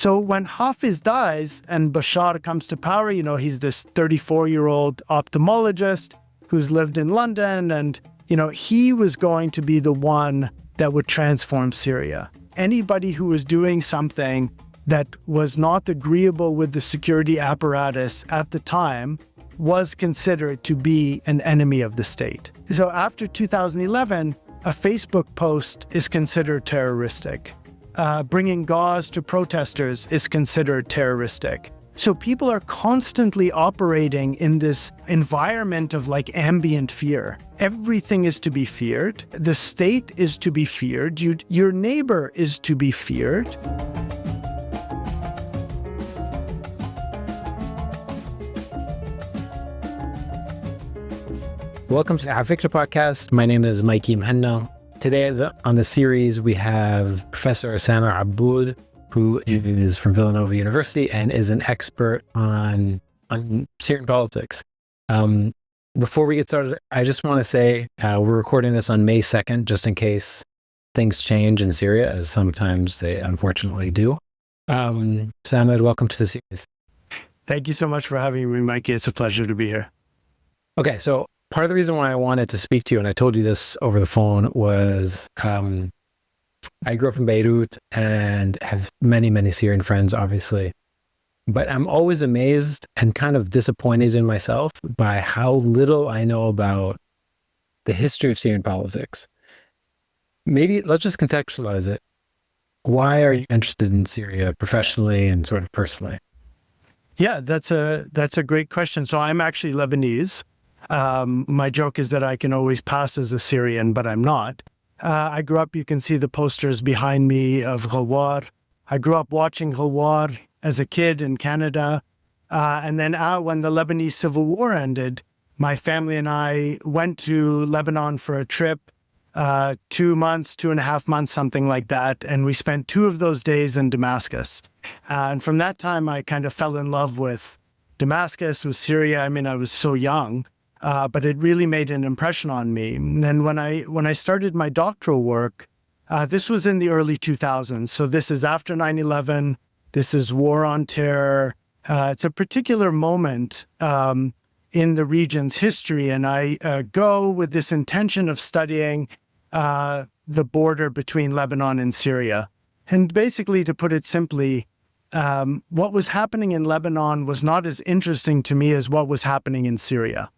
So when Hafiz dies and Bashar comes to power, he's this 34-year-old ophthalmologist who's lived in London, and, he was going to be the one that would transform Syria. Anybody who was doing something that was not agreeable with the security apparatus at the time was considered to be an enemy of the state. So after 2011, a Facebook post is considered terroristic. Bringing gauze to protesters is considered terroristic. So people are constantly operating in this environment of ambient fear. Everything is to be feared. The state is to be feared. Your neighbor is to be feared. Welcome to the Afikra podcast. My name is Mikey Mhenna. Today on the series, we have Professor Samer Abboud, who is from Villanova University and is an expert on Syrian politics. Before we get started, I just want to say we're recording this on May 2nd, just in case things change in Syria, as sometimes they unfortunately do. Samer, welcome to the series. Thank you so much for having me, Mikey. It's a pleasure to be here. Okay, so part of the reason why I wanted to speak to you, and I told you this over the phone, was I grew up in Beirut and have many, many Syrian friends, obviously. But I'm always amazed and kind of disappointed in myself by how little I know about the history of Syrian politics. Maybe let's just contextualize it. Why are you interested in Syria professionally and sort of personally? Yeah, that's a great question. So I'm actually Lebanese. My joke is that I can always pass as a Syrian, but I'm not. I grew up, you can see the posters behind me of Ghawar. I grew up watching Ghawar as a kid in Canada. And then when the Lebanese Civil War ended, my family and I went to Lebanon for a trip, 2 months, 2.5 months, something like that. And we spent 2 of those days in Damascus. And from that time, I kind of fell in love with Damascus, with Syria. I mean, I was so young. But it really made an impression on me. And then when I started my doctoral work, this was in the early 2000s. So this is after 9/11. This is war on terror. It's a particular moment in the region's history. And I go with this intention of studying the border between Lebanon and Syria. And basically, to put it simply, what was happening in Lebanon was not as interesting to me as what was happening in Syria.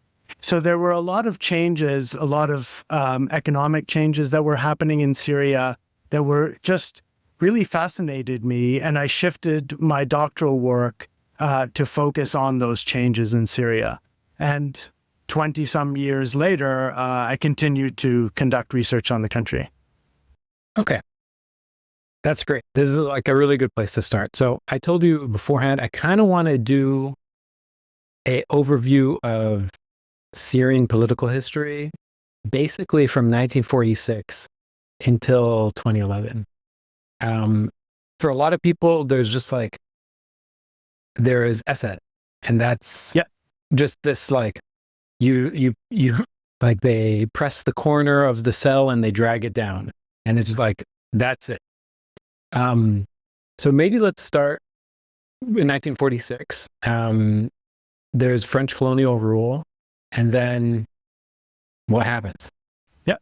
So there were a lot of changes, a lot of economic changes that were happening in Syria that were just really fascinated me. And I shifted my doctoral work to focus on those changes in Syria. And 20 some years later, I continued to conduct research on the country. Okay. That's great. This is like a really good place to start. So I told you beforehand, I kind of want to do an overview of Syrian political history, basically from 1946 until 2011. For a lot of people, there's just there is Assad, and that's just this you they press the corner of the cell and they drag it down, and it's that's it. So maybe let's start in 1946. There's French colonial rule. And then what happens? Yeah,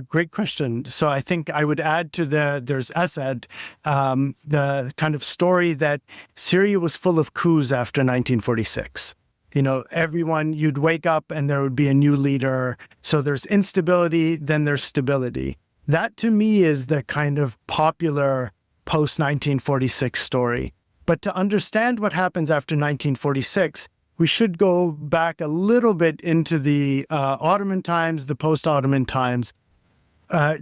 great question. So I think I would add to there's Assad, the kind of story that Syria was full of coups after 1946. You'd wake up and there would be a new leader. So there's instability, then there's stability. That to me is the kind of popular post-1946 story. But to understand what happens after 1946, we should go back a little bit into the Ottoman times, the post-Ottoman times,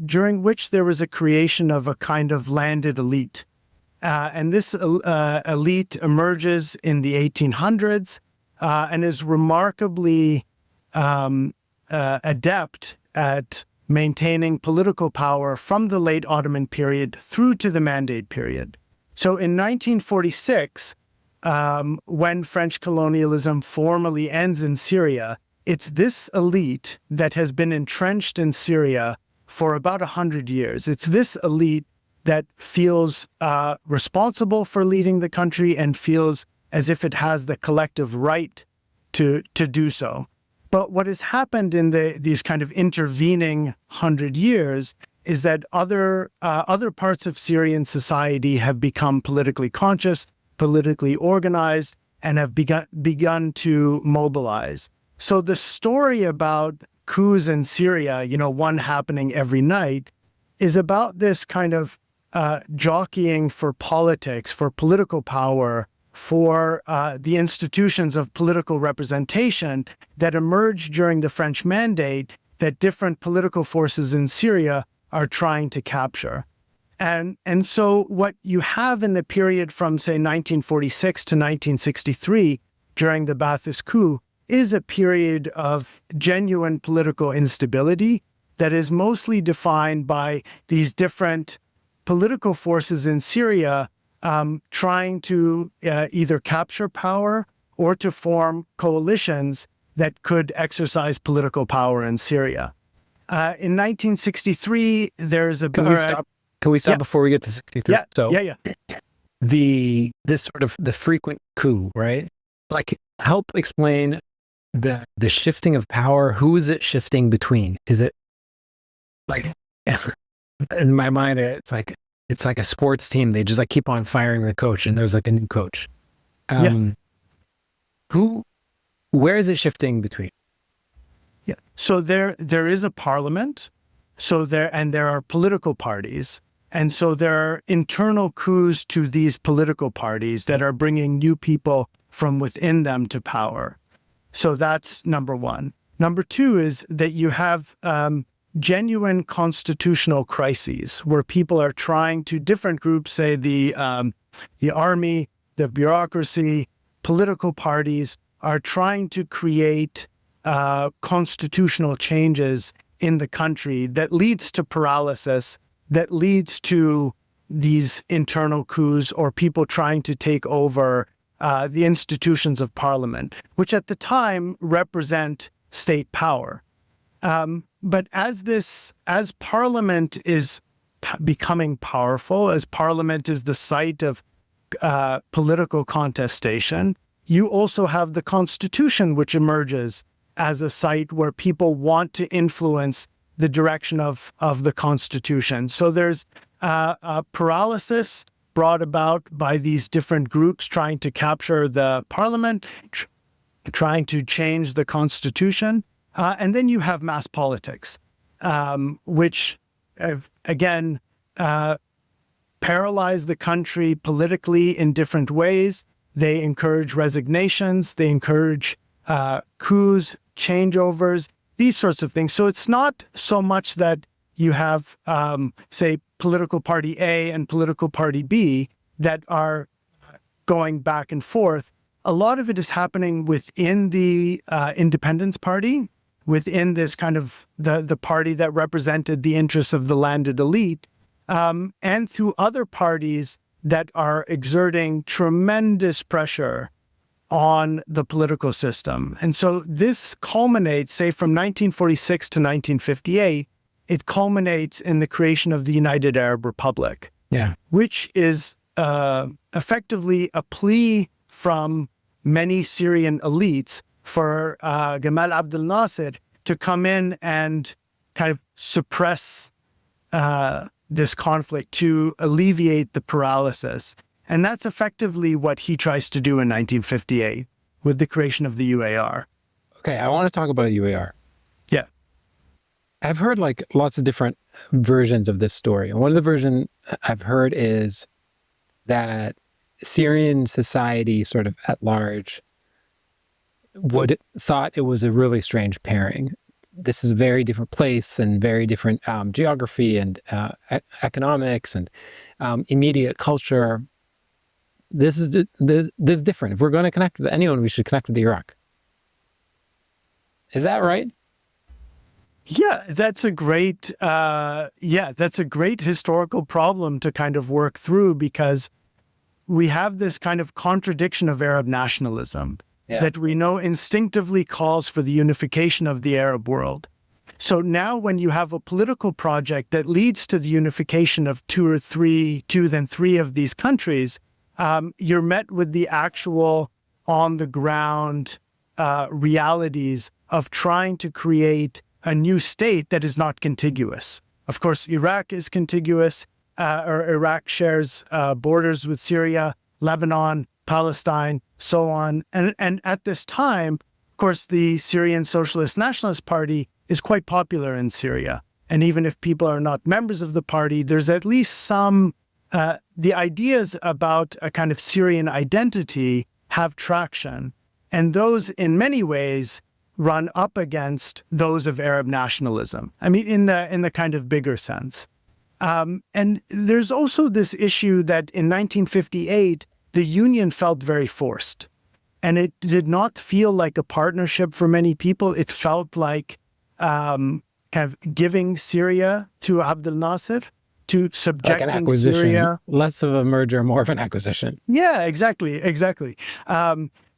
during which there was a creation of a kind of landed elite. And this elite emerges in the 1800s and is remarkably adept at maintaining political power from the late Ottoman period through to the Mandate period. So in 1946, when French colonialism formally ends in Syria, it's this elite that has been entrenched in Syria for about 100 years. It's this elite that feels responsible for leading the country and feels as if it has the collective right to do so. But what has happened in these kind of intervening 100 years is that other parts of Syrian society have become politically conscious, politically organized, and have begun to mobilize. So the story about coups in Syria, one happening every night, is about this kind of jockeying for politics, for political power, for the institutions of political representation that emerged during the French Mandate that different political forces in Syria are trying to capture. And so what you have in the period from, say, 1946 to 1963, during the Ba'athist coup, is a period of genuine political instability that is mostly defined by these different political forces in Syria trying to either capture power or to form coalitions that could exercise political power in Syria. In 1963, there's a... Can we stop before we get to 63? Yeah, so yeah. This sort of the frequent coup, right? Like, help explain the shifting of power. Who is it shifting between? Is it like, in my mind, it's like a sports team. They just keep on firing the coach, and there's a new coach. Where is it shifting between? Yeah. So there is a parliament. So there are political parties. And so there are internal coups to these political parties that are bringing new people from within them to power. So that's number one. Number two is that you have genuine constitutional crises where people are trying to, different groups, say the army, the bureaucracy, political parties, are trying to create constitutional changes in the country that leads to paralysis, that leads to these internal coups or people trying to take over the institutions of parliament, which at the time represent state power. But as parliament is becoming powerful, as parliament is the site of political contestation, you also have the constitution, which emerges as a site where people want to influence the direction of the constitution. So there's a paralysis brought about by these different groups trying to capture the parliament, trying to change the constitution. And then you have mass politics, which, again, paralyze the country politically in different ways. They encourage resignations. They encourage coups, changeovers, these sorts of things. So it's not so much that you have, say, political party A and political party B that are going back and forth. A lot of it is happening within the Independence Party, within this kind of the party that represented the interests of the landed elite, and through other parties that are exerting tremendous pressure on the political system. And so this culminates, say, from 1946 to 1958, it culminates in the creation of the United Arab Republic, which is effectively a plea from many Syrian elites for Gamal Abdel Nasser to come in and kind of suppress this conflict, to alleviate the paralysis. And that's effectively what he tries to do in 1958 with the creation of the UAR. Okay, I want to talk about UAR. Yeah. I've heard lots of different versions of this story. And one of the versions I've heard is that Syrian society sort of at large thought it was a really strange pairing. This is a very different place and very different geography and economics and immediate culture. This is different. If we're going to connect with anyone, we should connect with Iraq. Is that right? Yeah, that's a great historical problem to kind of work through, because we have this kind of contradiction of Arab nationalism that we know instinctively calls for the unification of the Arab world. So now when you have a political project that leads to the unification of two, then three of these countries, you're met with the actual on-the-ground realities of trying to create a new state that is not contiguous. Of course, Iraq is contiguous, or Iraq shares borders with Syria, Lebanon, Palestine, so on. And at this time, of course, the Syrian Socialist Nationalist Party is quite popular in Syria. And even if people are not members of the party, there's at least some, the ideas about a kind of Syrian identity have traction. And those, in many ways, run up against those of Arab nationalism. I mean, in the kind of bigger sense. And there's also this issue that in 1958, the union felt very forced. And it did not feel like a partnership for many people. It felt like kind of giving Syria to Abdel Nasser, to subjecting like an acquisition, Syria. Less of a merger, more of an acquisition. Yeah, exactly.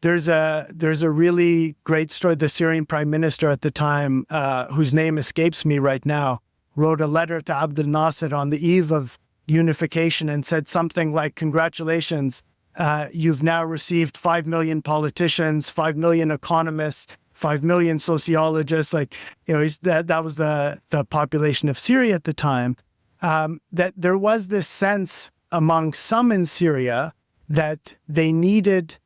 There's a really great story. The Syrian prime minister at the time, whose name escapes me right now, wrote a letter to Abdel Nasser on the eve of unification and said something like, "Congratulations, you've now received 5 million politicians, 5 million economists, 5 million sociologists." Like, that was the population of Syria at the time. That there was this sense among some in Syria that they needed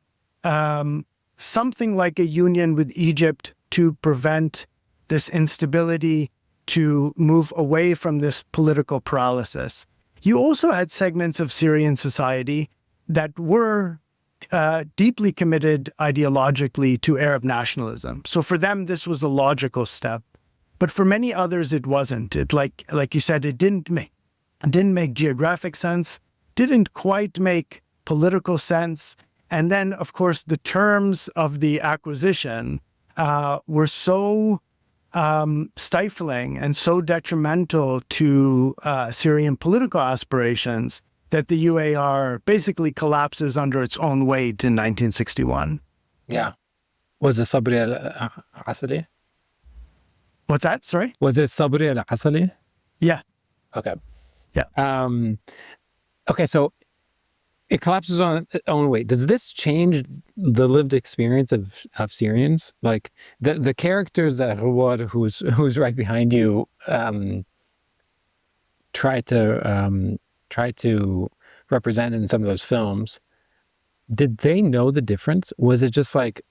something like a union with Egypt to prevent this instability, to move away from this political paralysis. You also had segments of Syrian society that were deeply committed ideologically to Arab nationalism. So for them, this was a logical step. But for many others, it wasn't. It, like you said, it didn't make geographic sense, didn't quite make political sense. And then, of course, the terms of the acquisition were so stifling and so detrimental to Syrian political aspirations that the UAR basically collapses under its own weight in 1961. Yeah. Was it Sabri al-Asadi? What's that? Sorry? Was it Sabri al-Asadi? Yeah. Okay. Yeah. Okay, so it collapses on its own weight. Does this change the lived experience of Syrians? Like the characters that Rouad, who's right behind you, try to represent in some of those films, did they know the difference? Was it just like,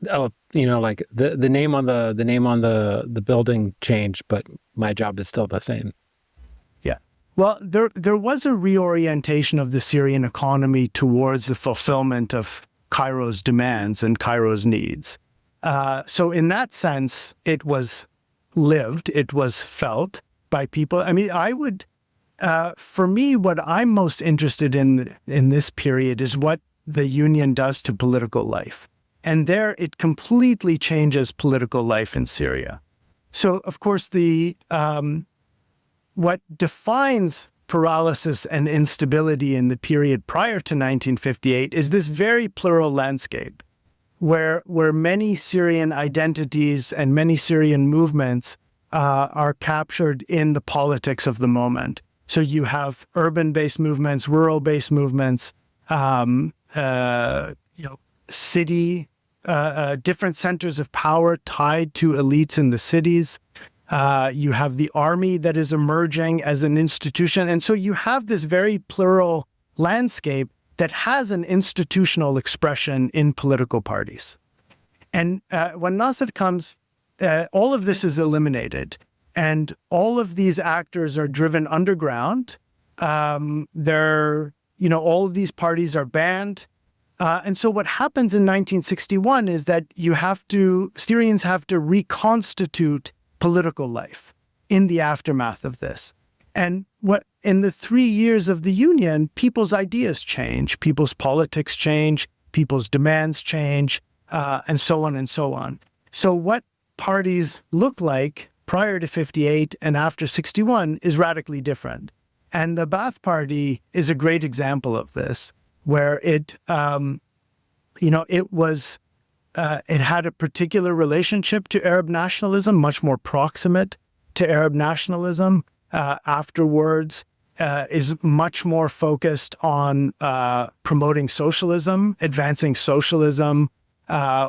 like the name on the building changed, but my job is still the same? Yeah. Well, there was a reorientation of the Syrian economy towards the fulfillment of Cairo's demands and Cairo's needs. So in that sense, it was lived, it was felt by people. I mean, for me, what I'm most interested in this period is what the union does to political life. And there it completely changes political life in Syria. So, of course, what defines paralysis and instability in the period prior to 1958 is this very plural landscape where many Syrian identities and many Syrian movements are captured in the politics of the moment. So you have urban-based movements, rural-based movements, city, different centers of power tied to elites in the cities. You have the army that is emerging as an institution. And so you have this very plural landscape that has an institutional expression in political parties. And when Nasser comes, all of this is eliminated. And all of these actors are driven underground. All of these parties are banned. And so what happens in 1961 is that Syrians have to reconstitute political life in the aftermath of this. And in the 3 years of the union, people's ideas change, people's politics change, people's demands change, and so on and so on. So what parties look like prior to 58 and after 61 is radically different. And the Ba'ath Party is a great example of this, where it was it had a particular relationship to Arab nationalism, much more proximate to Arab nationalism. Afterwards, is much more focused on promoting socialism, advancing socialism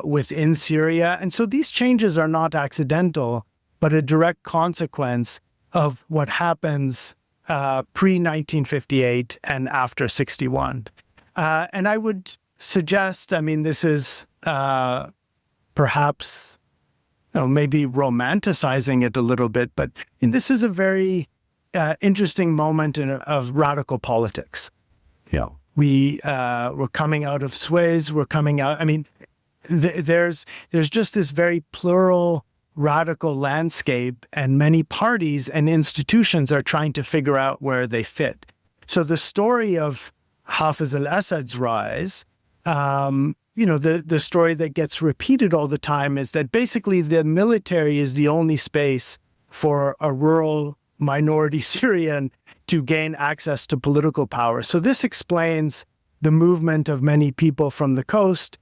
within Syria. And so these changes are not accidental, but a direct consequence of what happens pre-1958 and after 61. And I would suggest, I mean, this is perhaps maybe romanticizing it a little bit, but this is a very interesting moment of radical politics. We're coming out of Suez, we're coming out, I mean, there's just this very plural radical landscape, and many parties and institutions are trying to figure out where they fit. So the story of Hafez al-Assad's rise, the story that gets repeated all the time is that basically the military is the only space for a rural minority Syrian to gain access to political power. So this explains the movement of many people from the coast,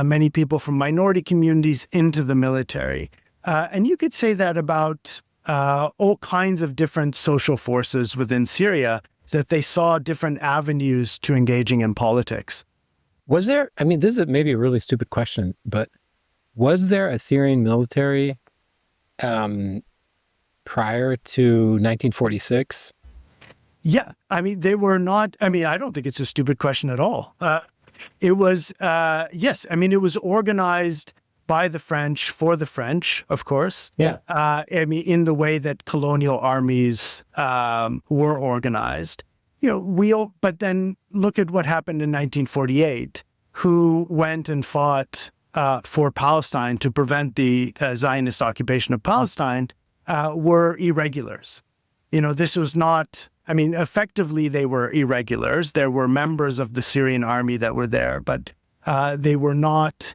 many people from minority communities into the military. And you could say that about all kinds of different social forces within Syria, that they saw different avenues to engaging in politics. Was there, I mean, this is maybe a really stupid question, but was there a Syrian military prior to 1946? Yeah, I mean, they were not, I mean, I don't think it's a stupid question at all. It was, yes, I mean, it was organized by the French, for the French, of course. Yeah. I mean, in the way that colonial armies were organized. But then look at what happened in 1948. Who went and fought for Palestine to prevent the Zionist occupation of Palestine were irregulars. This was not, I mean, effectively they were irregulars. There were members of the Syrian army that were there, but they were not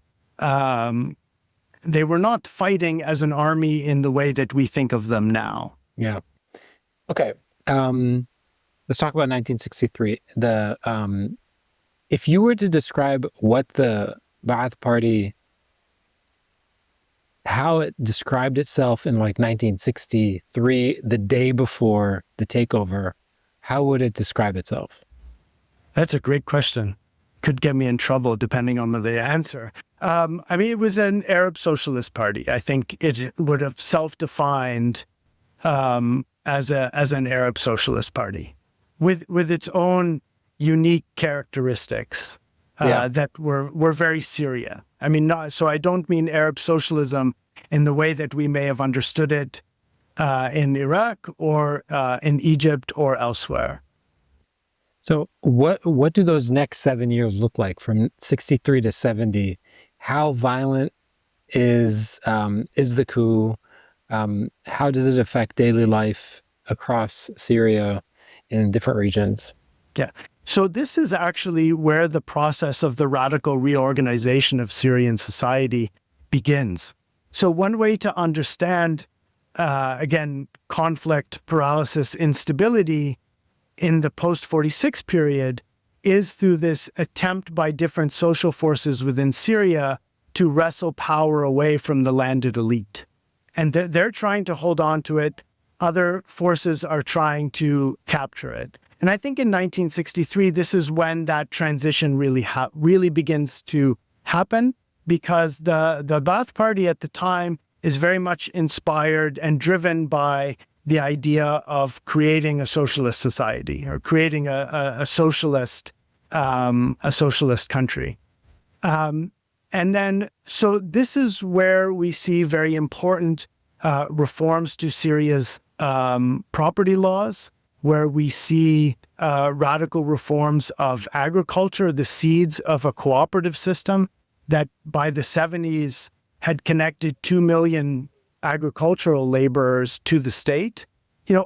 fighting as an army in the way that we think of them now. Yeah. Okay. Let's talk about 1963. If you were to describe what the Ba'ath Party, how it described itself in like 1963, the day before the takeover, how would it describe itself? That's a great question. Could get me in trouble depending on the answer. I mean, it was an Arab socialist party. I think it would have self-defined as an Arab socialist party with its own unique characteristics that were very Syria. I mean, so I don't mean Arab socialism in the way that we may have understood it in Iraq or in Egypt or elsewhere. So what do those next 7 years look like from 63 to 70? How violent is the coup? How does it affect daily life across Syria in different regions? Yeah. So this is actually where the process of the radical reorganization of Syrian society begins. So one way to understand, again, conflict, paralysis, instability in the post-46 period is through this attempt by different social forces within Syria to wrestle power away from the landed elite. And they're trying to hold on to it. Other forces are trying to capture it. And I think in 1963, this is when that transition really begins to happen, because the Ba'ath Party at the time is very much inspired and driven by the idea of creating a socialist society or creating a socialist country. And then, so this is where we see very important reforms to Syria's property laws, where we see radical reforms of agriculture, the seeds of a cooperative system that by the 70s had connected 2 million agricultural laborers to the state.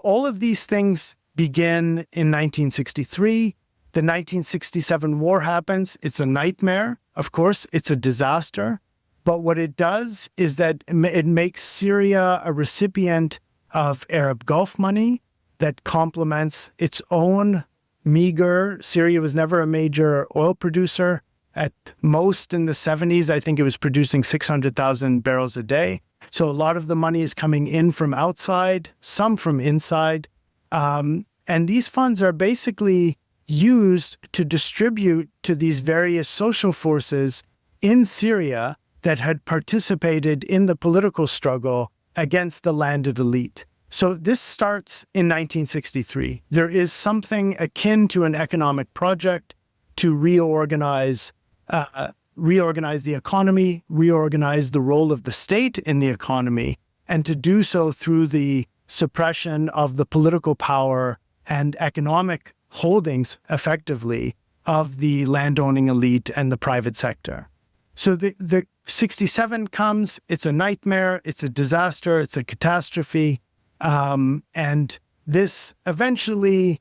All of these things begin in 1963. The 1967 war happens. It's a nightmare. Of course, it's a disaster. But what it does is that it makes Syria a recipient of Arab Gulf money that complements its own meager. Syria was never a major oil producer. At most in the 70s, I think it was producing 600,000 barrels a day. So a lot of the money is coming in from outside, some from inside. And these funds are basically used to distribute to these various social forces in Syria that had participated in the political struggle against the landed elite. So this starts in 1963. There is something akin to an economic project to reorganize the economy, reorganize the role of the state in the economy, and to do so through the suppression of the political power and economic holdings, effectively, of the landowning elite and the private sector. So the 67 comes, it's a nightmare, it's a disaster, it's a catastrophe. And this eventually,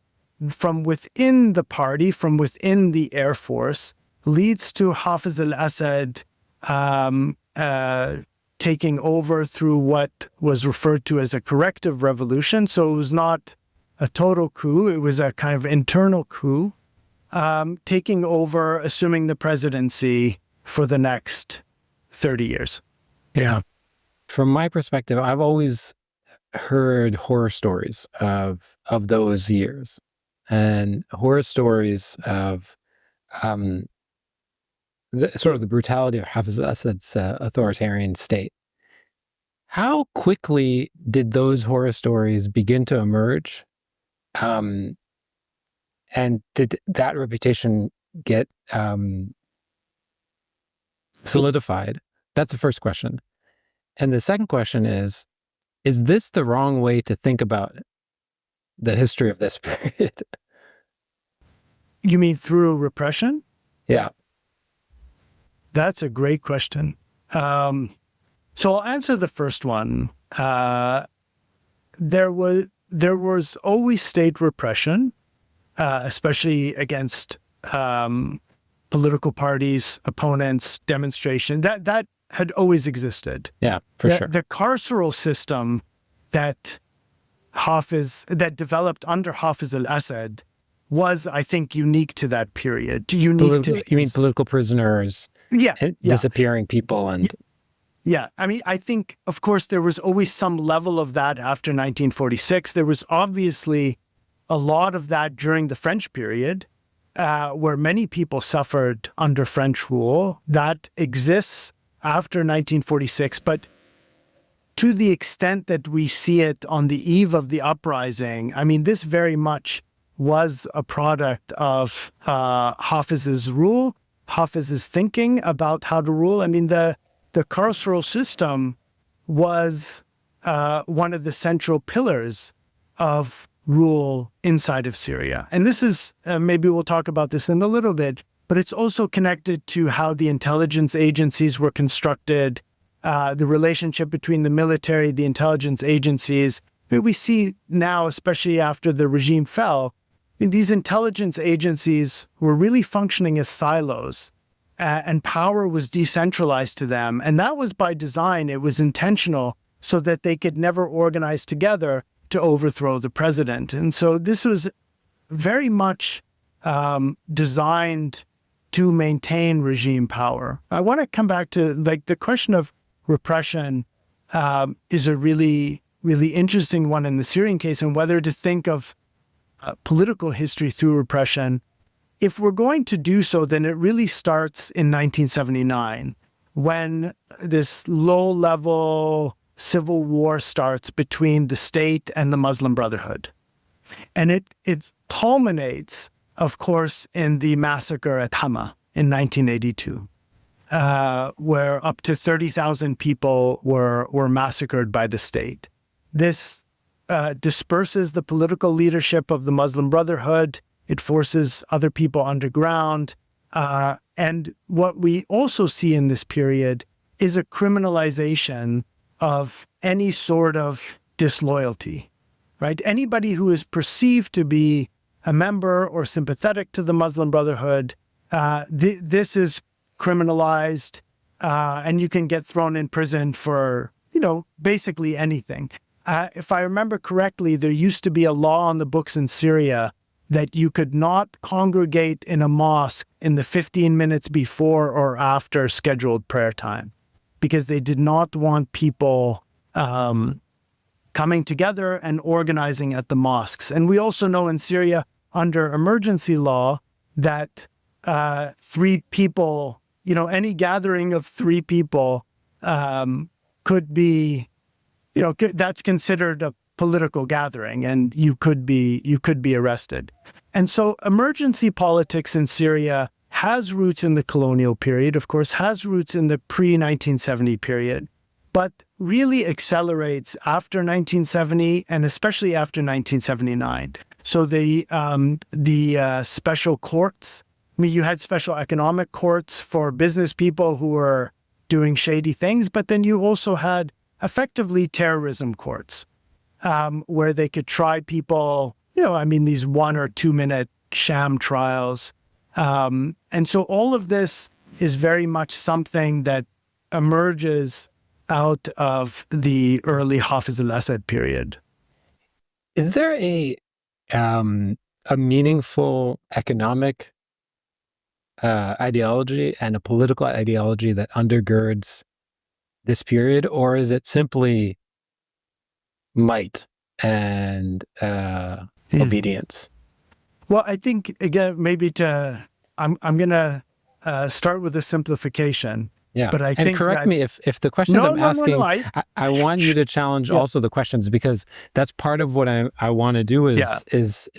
from within the party, from within the Air Force, leads to Hafiz al-Assad taking over through what was referred to as a corrective revolution. So it was not a total coup, it was a kind of internal coup, taking over, assuming the presidency for the next 30 years. Yeah. From my perspective, I've always heard horror stories of those years, and horror stories of the brutality of Hafiz al-Assad's authoritarian state. How quickly did those horror stories begin to emerge? And did that reputation get solidified? That's the first question. And the second question is this the wrong way to think about the history of this period? You mean through repression? Yeah. That's a great question. So I'll answer the first one. There was always state repression, especially against political parties, opponents, demonstration. That had always existed. Yeah, for sure. The carceral system that developed under Hafiz al-Assad was, I think, unique to that period. You mean political prisoners? Yeah, and disappearing people and. Yeah, I mean, I think, of course, there was always some level of that after 1946. There was obviously a lot of that during the French period, where many people suffered under French rule. That exists after 1946, but to the extent that we see it on the eve of the uprising, I mean, this very much was a product of Hafiz's rule, Hafiz's thinking about how to rule. I mean, the carceral system was one of the central pillars of rule inside of Syria. And this is, maybe we'll talk about this in a little bit, but it's also connected to how the intelligence agencies were constructed, the relationship between the military, the intelligence agencies. I mean, we see now, especially after the regime fell, I mean, these intelligence agencies were really functioning as silos. And power was decentralized to them. And that was by design. It was intentional so that they could never organize together to overthrow the president. And so this was very much designed to maintain regime power. I want to come back to the question of repression is a really, really interesting one in the Syrian case, and whether to think of political history through repression. If we're going to do so, then it really starts in 1979, when this low-level civil war starts between the state and the Muslim Brotherhood. And it culminates, of course, in the massacre at Hama in 1982, where up to 30,000 people were massacred by the state. This disperses the political leadership of the Muslim Brotherhood. It forces other people underground. And what we also see in this period is a criminalization of any sort of disloyalty, right? Anybody who is perceived to be a member or sympathetic to the Muslim Brotherhood, this is criminalized, and you can get thrown in prison for, basically anything. If I remember correctly, there used to be a law on the books in Syria that you could not congregate in a mosque in the 15 minutes before or after scheduled prayer time, because they did not want people coming together and organizing at the mosques. And we also know in Syria, under emergency law, that 3 people, any gathering of 3 people could be, that's considered a political gathering, and you could be arrested. And so emergency politics in Syria has roots in the colonial period, of course, has roots in the pre-1970 period, but really accelerates after 1970 and especially after 1979. So the special courts, you had special economic courts for business people who were doing shady things, but then you also had effectively terrorism courts, where they could try people, these 1 or 2 minute sham trials. And so all of this is very much something that emerges out of the early Hafiz al-Assad period. Is there a meaningful economic ideology and a political ideology that undergirds this period, or is it simply might and obedience? Well, I think, again, maybe I'm going to start with a simplification. Yeah, but I and think correct me if the questions I'm asking, I want you to challenge also the questions, because that's part of what I want to do is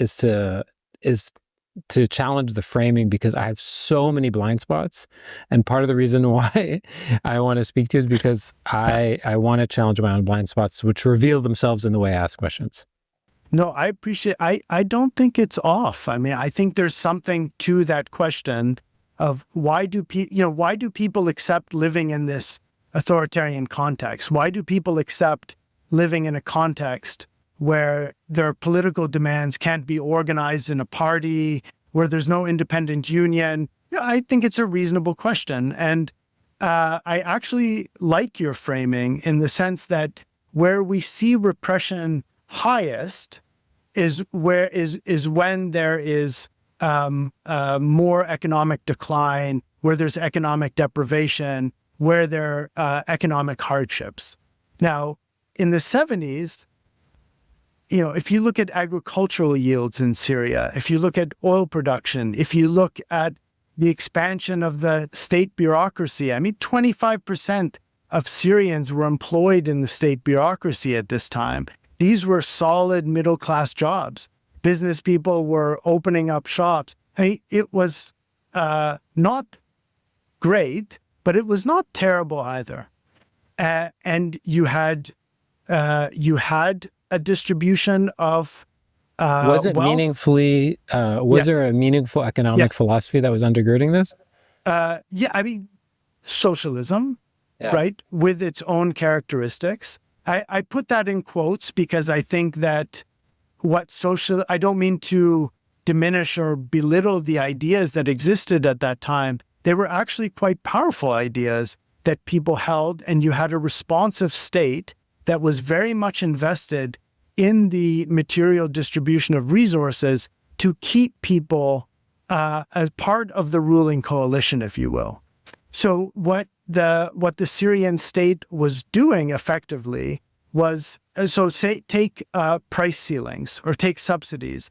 to challenge the framing, because I have so many blind spots, and part of the reason why I want to speak to you is because I want to challenge my own blind spots, which reveal themselves in the way I ask questions. No, I appreciate. I don't think it's off. I think there's something to that question of why do people accept living in this authoritarian context? Why do people accept living in a context where their political demands can't be organized in a party, where there's no independent union? I think it's a reasonable question. And I actually like your framing in the sense that where we see repression highest is when there is more economic decline, where there's economic deprivation, where there are economic hardships. Now, in the 70s, if you look at agricultural yields in Syria, if you look at oil production, if you look at the expansion of the state bureaucracy, 25% of Syrians were employed in the state bureaucracy at this time. These were solid middle-class jobs. Business people were opening up shops. It was not great, but it was not terrible either. And you had a distribution of was it wealth. Meaningfully? Was there a meaningful economic philosophy that was undergirding this? Socialism, right, with its own characteristics. I put that in quotes because I think that I don't mean to diminish or belittle the ideas that existed at that time. They were actually quite powerful ideas that people held, and you had a responsive state that was very much invested in the material distribution of resources to keep people as part of the ruling coalition, if you will. So what the Syrian state was doing effectively was, take price ceilings or take subsidies.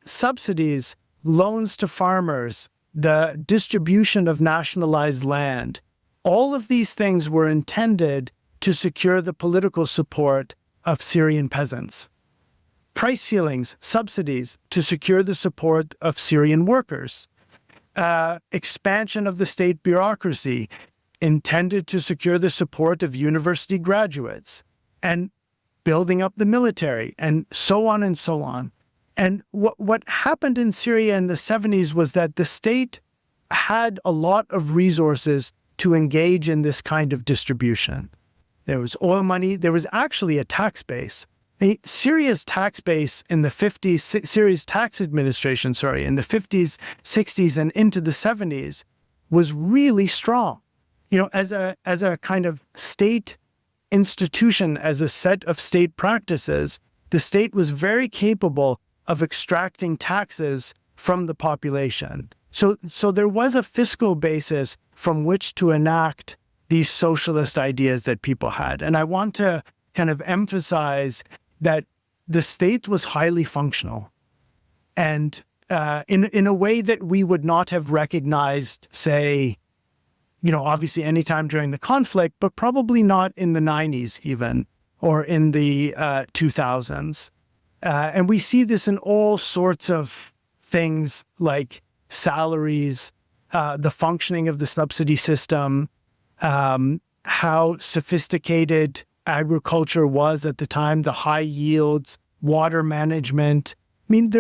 Subsidies, loans to farmers, the distribution of nationalized land, all of these things were intended to secure the political support of Syrian peasants. Price ceilings, subsidies to secure the support of Syrian workers. Expansion of the state bureaucracy intended to secure the support of university graduates, and building up the military, and so on and so on. And what happened in Syria in the 70s was that the state had a lot of resources to engage in this kind of distribution. There was oil money. There was actually a tax base. Syria's tax base in the 50s, Syria's tax administration, in the 50s, 60s, and into the 70s was really strong. As a kind of state institution, as a set of state practices, the state was very capable of extracting taxes from the population. So there was a fiscal basis from which to enact these socialist ideas that people had. And I want to kind of emphasize that the state was highly functional. And in a way that we would not have recognized, say, obviously anytime during the conflict, but probably not in the 90s even, or in the 2000s. And we see this in all sorts of things like salaries, the functioning of the subsidy system, how sophisticated agriculture was at the time, the high yields, water management. I mean,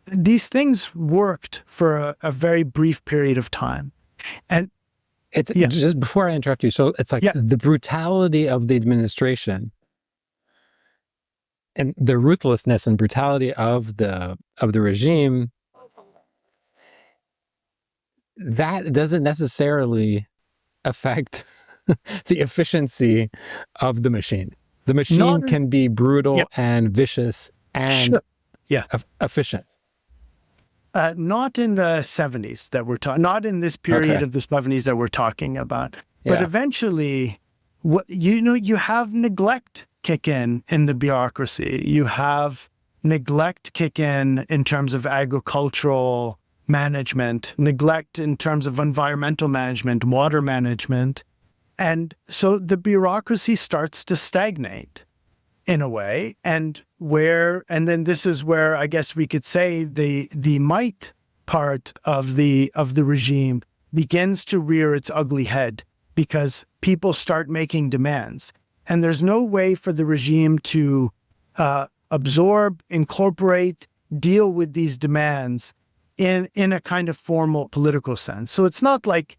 these things worked for a very brief period of time. And it's just before I interrupt you. So it's like the brutality of the administration and the ruthlessness and brutality of the regime, that doesn't necessarily affect the efficiency of the machine. The machine can be brutal and vicious and efficient. Not in the 70s that we're talking, not in this period of the 70s that we're talking about. But eventually, you have neglect kick in the bureaucracy. You have neglect kick in terms of agricultural management, neglect in terms of environmental management, water management. And so the bureaucracy starts to stagnate in a way. And then this is where I guess we could say the might part of the regime begins to rear its ugly head, because people start making demands. And there's no way for the regime to absorb, incorporate, deal with these demands in a kind of formal political sense. So it's not like,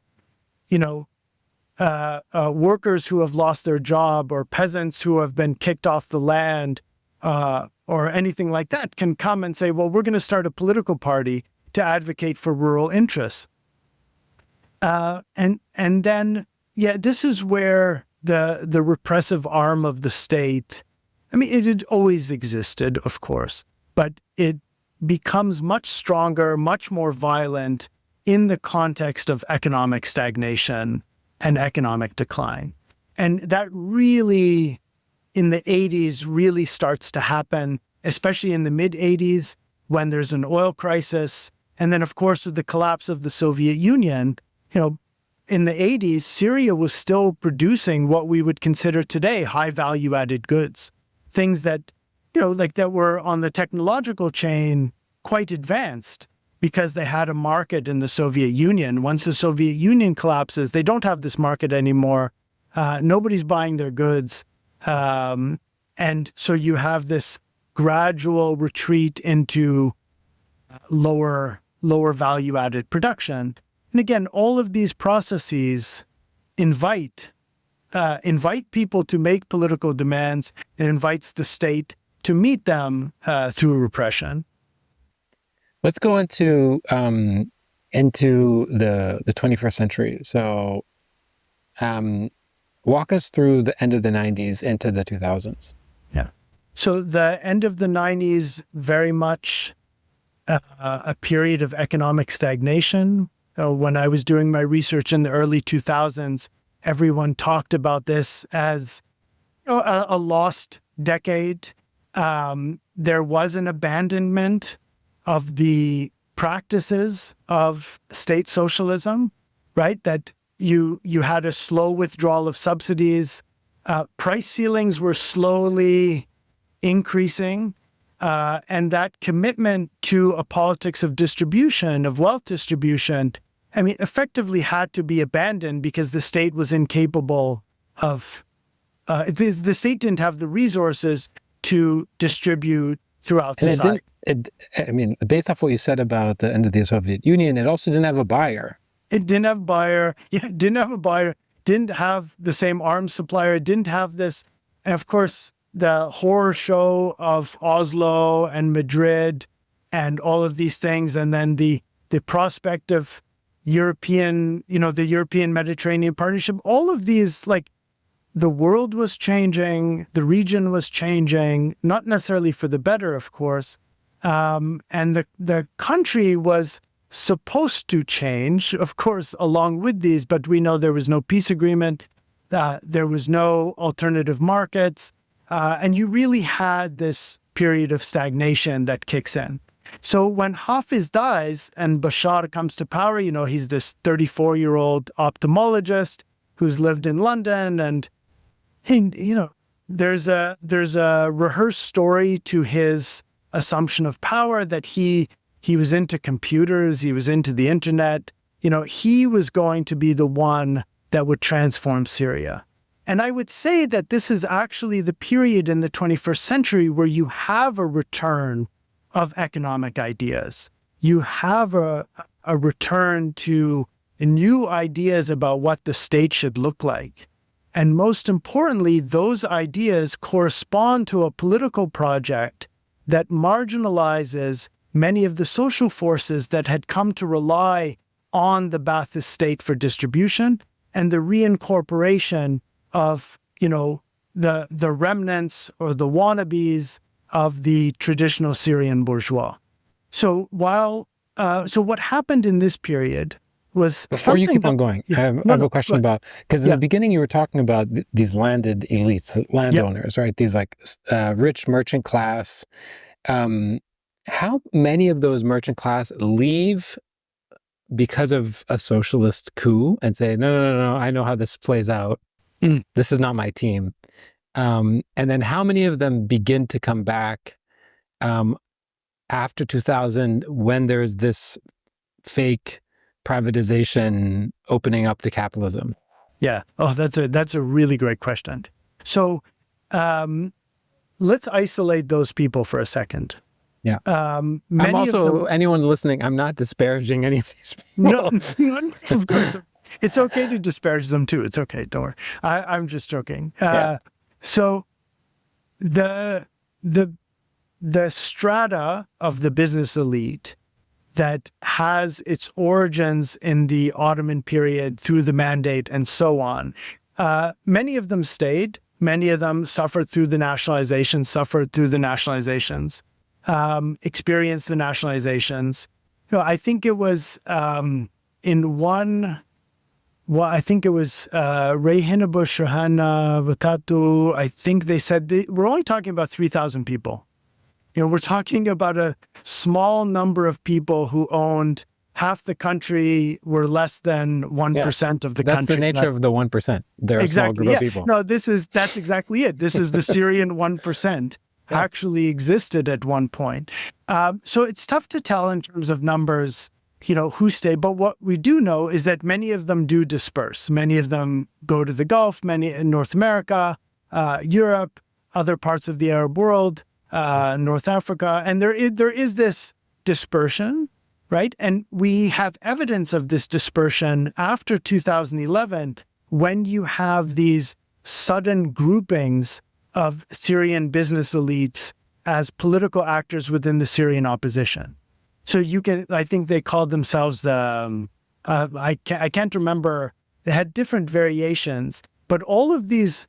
workers who have lost their job or peasants who have been kicked off the land or anything like that can come and say, well, we're going to start a political party to advocate for rural interests. And then, this is where the repressive arm of the state, I mean, it had always existed, of course, but it becomes much stronger, much more violent in the context of economic stagnation and economic decline. And that really, in the 80s, really starts to happen, especially in the mid-80s, when there's an oil crisis. And then, of course, with the collapse of the Soviet Union, in the 80s, Syria was still producing what we would consider today high value-added goods, things that, that were on the technological chain quite advanced, because they had a market in the Soviet Union. Once the Soviet Union collapses, they don't have this market anymore. Nobody's buying their goods. And so you have this gradual retreat into lower value-added production. And again, all of these processes invite people to make political demands. It invites the state to meet them through repression. Let's go into the 21st century. So walk us through the end of the 90s into the 2000s. Yeah. So the end of the 90s, very much a period of economic stagnation. When I was doing my research in the early 2000s, everyone talked about this as a lost decade. There was an abandonment of the practices of state socialism, right? That you had a slow withdrawal of subsidies. Price ceilings were slowly increasing. And that commitment to a politics of distribution, of wealth distribution, I mean, effectively had to be abandoned because the state was incapable of, the state didn't have the resources to distribute throughout society. I mean, based off what you said about the end of the Soviet Union, it also didn't have a buyer. It didn't have a buyer. Yeah, it didn't have a buyer. Didn't have the same arms supplier. It didn't have this. And of course, the horror show of Oslo and Madrid and all of these things. And then the prospect of European, the European Mediterranean Partnership, all of these, like, the world was changing, the region was changing, not necessarily for the better, of course. And the country was supposed to change, of course, along with these, but we know there was no peace agreement, there was no alternative markets, and you really had this period of stagnation that kicks in. So when Hafiz dies and Bashar comes to power, he's this 34-year-old ophthalmologist who's lived in London, and there's a rehearsed story to his assumption of power that he was into computers, he was into the internet. He was going to be the one that would transform Syria. And I would say that this is actually the period in the 21st century where you have a return of economic ideas. You have a return to new ideas about what the state should look like. And most importantly, those ideas correspond to a political project that marginalizes many of the social forces that had come to rely on the Ba'athist state for distribution and the reincorporation of, the remnants or the wannabes of the traditional Syrian bourgeois. So what happened in this period was before you keep on going, I have a question about, because in the beginning you were talking about these landed elites, landowners, right? These rich merchant class. How many of those merchant class leave because of a socialist coup and say, no, I know how this plays out. This is not my team. And then how many of them begin to come back after 2000 when there's this fake privatization opening up to capitalism? Yeah. Oh, that's a really great question. So let's isolate those people for a second. Yeah. I'm also, anyone listening, I'm not disparaging any of these people. No, of course. It's okay to disparage them too. It's okay. Don't worry. I'm just joking. So the strata of the business elite that has its origins in the Ottoman period through the Mandate and so on, many of them stayed. Many of them suffered through the nationalizations, experienced the nationalizations. I think it was Reyhinabush, Rahana, Vatatu, I think they said we're only talking about 3,000 people. We're talking about a small number of people who owned half the country, were less than 1% of the country. That's the nature of the 1%. They're a small group of people. No, that's exactly it. This is the Syrian 1%. Actually existed at one point. So it's tough to tell in terms of numbers, who stay. But what we do know is that many of them do disperse. Many of them go to the Gulf, many in North America, Europe, other parts of the Arab world, North Africa. And there is this dispersion, right? And we have evidence of this dispersion after 2011 when you have these sudden groupings of Syrian business elites as political actors within the Syrian opposition. So I think they called themselves I can't remember, they had different variations, but all of these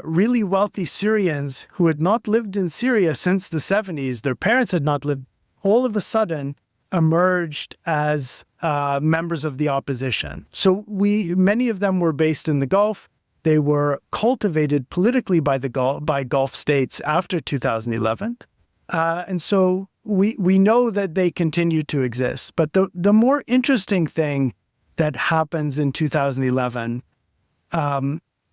really wealthy Syrians who had not lived in Syria since the 70s, their parents had not lived, all of a sudden emerged as members of the opposition. So many of them were based in the Gulf. They were cultivated politically by Gulf states after 2011. And so we know that they continue to exist. But the more interesting thing that happens in 2011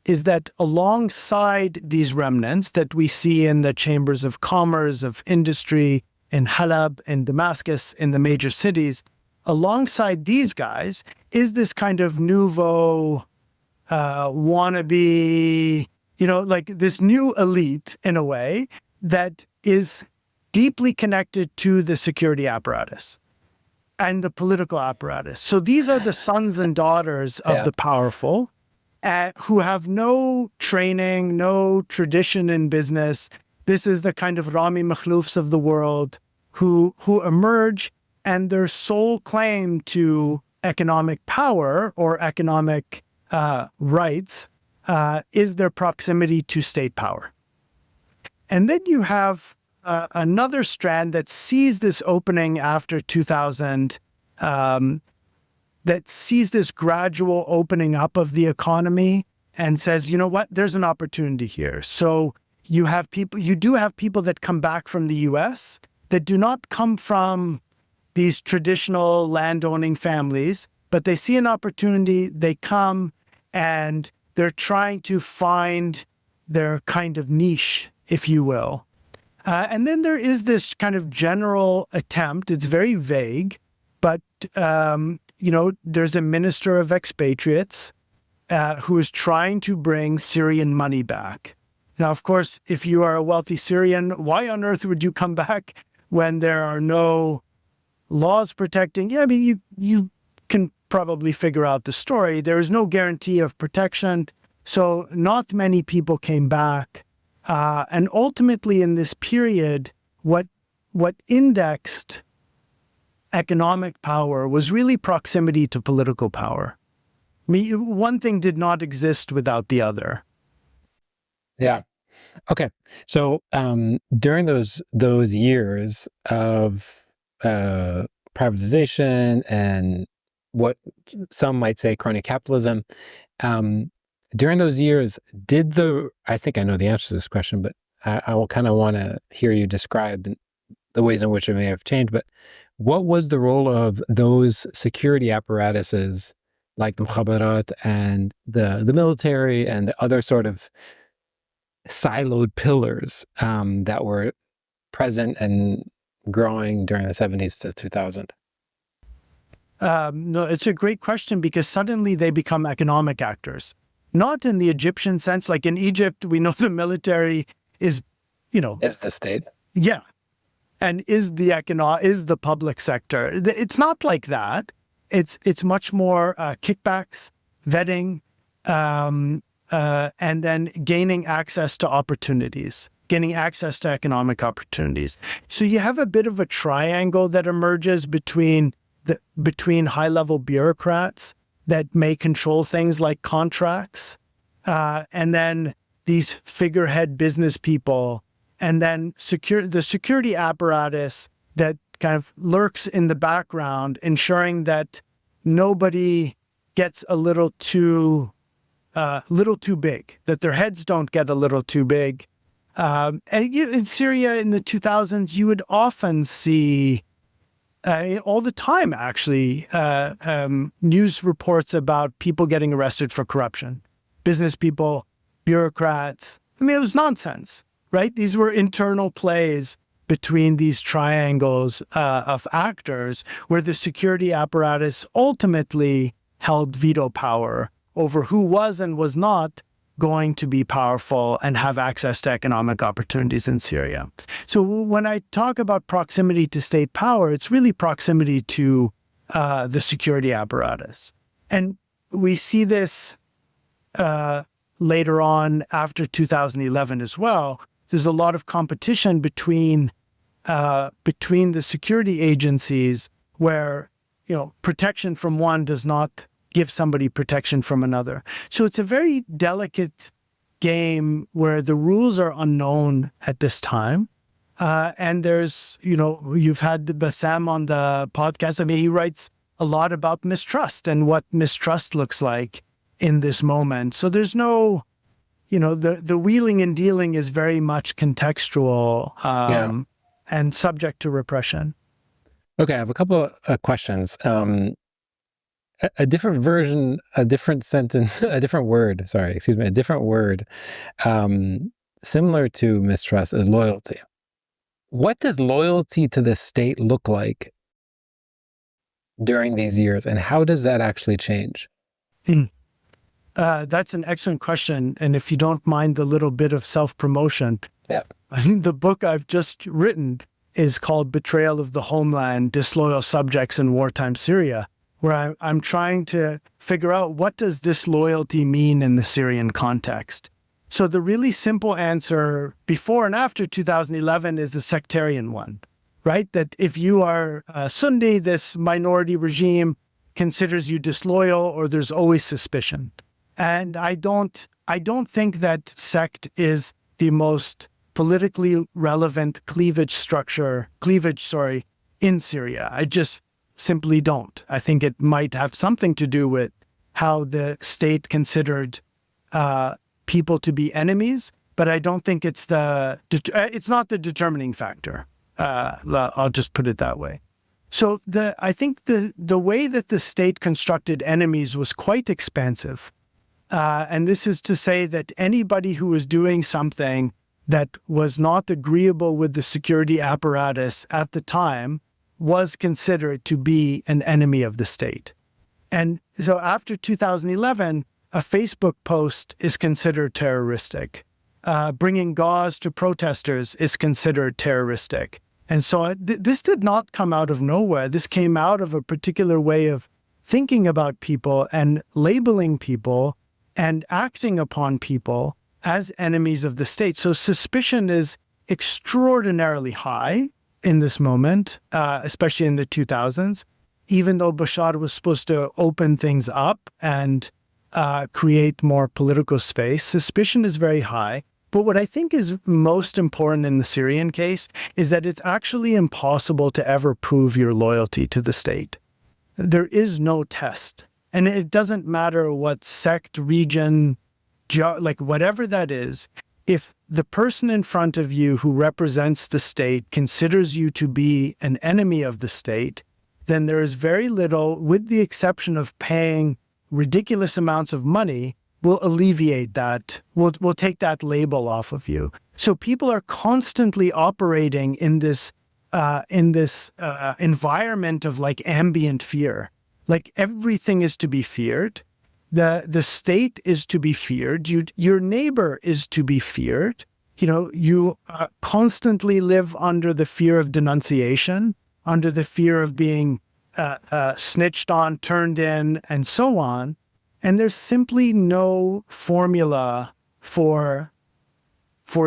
is that alongside these remnants that we see in the chambers of commerce, of industry, in Halab, in Damascus, in the major cities, alongside these guys is this kind of nouveau wannabe, this new elite in a way that is deeply connected to the security apparatus and the political apparatus. So these are the sons and daughters of the powerful who have no training, no tradition in business. This is the kind of Rami Makhloufs of the world who emerge, and their sole claim to economic power or economic rights is their proximity to state power. And then you have another strand that sees this opening after 2000, that sees this gradual opening up of the economy and says, you know what, there's an opportunity here. So you do have people that come back from the US that do not come from these traditional landowning families, but they see an opportunity, they come, and they're trying to find their kind of niche, if you will. And then there is this kind of general attempt, it's very vague, but there's a minister of expatriates who is trying to bring Syrian money back. Now, of course, if you are a wealthy Syrian, why on earth would you come back when there are no laws protecting? Yeah, I mean, you can probably figure out the story. There is no guarantee of protection. So not many people came back. And ultimately in this period, what indexed economic power was really proximity to political power. I mean, one thing did not exist without the other. Yeah. Okay. So during those years of privatization and what some might say crony capitalism, during those years, I think I know the answer to this question, but I will kind of want to hear you describe the ways in which it may have changed, but what was the role of those security apparatuses like the mukhabarat and the military and the other sort of siloed pillars that were present and growing during the 70s to 2000? No, it's a great question because suddenly they become economic actors. Not in the Egyptian sense, like in Egypt, we know the military is, Is the state. Yeah. And is the public sector. It's not like that. It's much more kickbacks, vetting, and then gaining access to opportunities, gaining access to economic opportunities. So you have a bit of a triangle that emerges between high-level bureaucrats that may control things like contracts, and then these figurehead business people, and then the security apparatus that kind of lurks in the background, ensuring that nobody gets a little too big, that their heads don't get a little too big. And in Syria in the 2000s, you would often see, all the time actually, news reports about people getting arrested for corruption. Business people, bureaucrats. I mean, it was nonsense, right? These were internal plays between these triangles of actors where the security apparatus ultimately held veto power over who was and was not going to be powerful and have access to economic opportunities in Syria. So when I talk about proximity to state power, it's really proximity to the security apparatus. And we see this later on after 2011 as well. There's a lot of competition between the security agencies where, protection from one does not give somebody protection from another. So it's a very delicate game where the rules are unknown at this time. And there's, you've had Bassam on the podcast. I mean, he writes a lot about mistrust and what mistrust looks like in this moment. So there's no, the wheeling and dealing is very much contextual and subject to repression. Okay, I have a couple of questions. A different version, a different sentence, a different word, similar to mistrust is loyalty. What does loyalty to the state look like during these years, and how does that actually change? That's an excellent question. And if you don't mind the little bit of self-promotion, the book I've just written is called Betrayal of the Homeland, Disloyal Subjects in Wartime Syria, where I'm trying to figure out what does disloyalty mean in the Syrian context. So the really simple answer before and after 2011 is the sectarian one, right? That if you are Sunni, this minority regime considers you disloyal, or there's always suspicion. And I don't think that sect is the most politically relevant cleavage, in Syria. I just simply don't. I think it might have something to do with how the state considered people to be enemies, but I don't think it's not the determining factor. I'll just put it that way. So I think the way that the state constructed enemies was quite expansive. And this is to say that anybody who was doing something that was not agreeable with the security apparatus at the time was considered to be an enemy of the state. And so after 2011, a Facebook post is considered terroristic. Bringing gauze to protesters is considered terroristic. And so this did not come out of nowhere. This came out of a particular way of thinking about people and labeling people and acting upon people as enemies of the state. So suspicion is extraordinarily high in this moment, especially in the 2000s, even though Bashar was supposed to open things up and create more political space. Suspicion is very high. But what I think is most important in the Syrian case is that it's actually impossible to ever prove your loyalty to the state. There is no test. And it doesn't matter what sect, region, like whatever that is, if the person in front of you who represents the state considers you to be an enemy of the state, then there is very little, with the exception of paying ridiculous amounts of money, will alleviate that, will take that label off of you. So people are constantly operating in this environment of like ambient fear. Like everything is to be feared. The state is to be feared. Your neighbor is to be feared. You constantly live under the fear of denunciation, under the fear of being snitched on, turned in, and so on. And there's simply no formula for